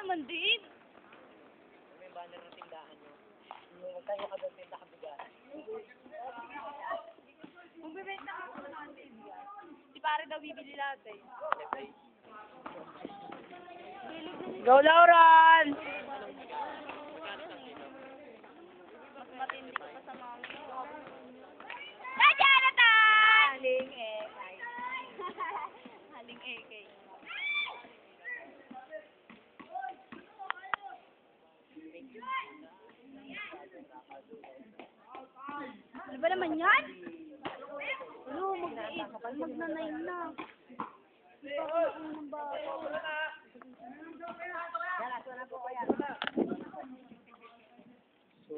naman din. May banner ng tindahan nyo. Huwag tayo ka doon, tinda ka bigas. Kung bibenta ka sa natin, si pare daw bibili natin. Go, Lauren! Mas matindi ka pa sa mami. Hey, Jonathan! Haling ekay. Haling ekay. Ano ba naman yan? Ano, mag-9 na.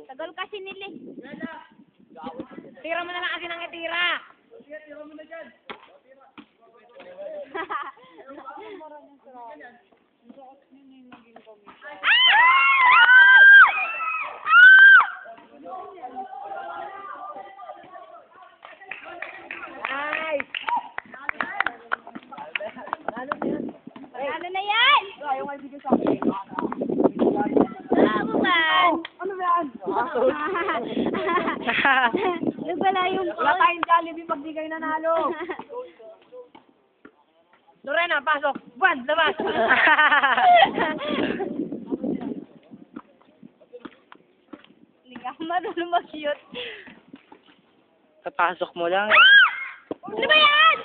Tagal kasi nila. Tira mo na lang kasi ng itira! Tira mo na dyan. Nice! Ano na yan? Ayaw nga video sa akin. Bukan. Ano ba yan? Nagwala yung Wala tayong Jollibee pag di kayo nanalo. Lorena, pasok. Buwan, labas. Hindi ka marunong mag-shoot. Kapasok mo lang. Ano ba yan?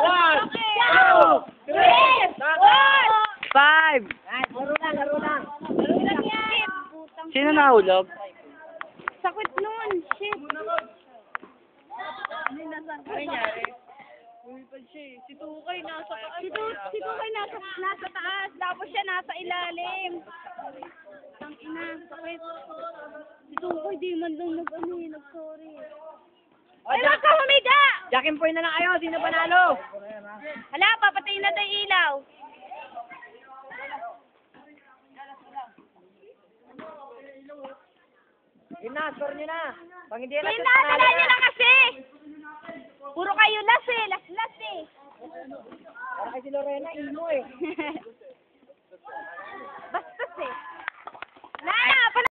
One, two, three, four. 5. Laro lang, laro lang. Ano lang yan? Putang Sino nahulog? sakit nun. Shit. Ano nangyari? Si Tukay nasa taas. Si Tukay nasa taas. Tapos siya nasa ilalim. Ang ina, sakit. Si Tukay di man lang nag-sorry. Ay, wag ka humiga! Jack and Poy na lang kayo. Sino panalo? Hala, papatayin na tayo ilaw. Yun na, score nyo na. Pag hindi na Tinadala niyo na kasi! Puro kayo las eh. Las eh. Para kay si Lorena, imo eh.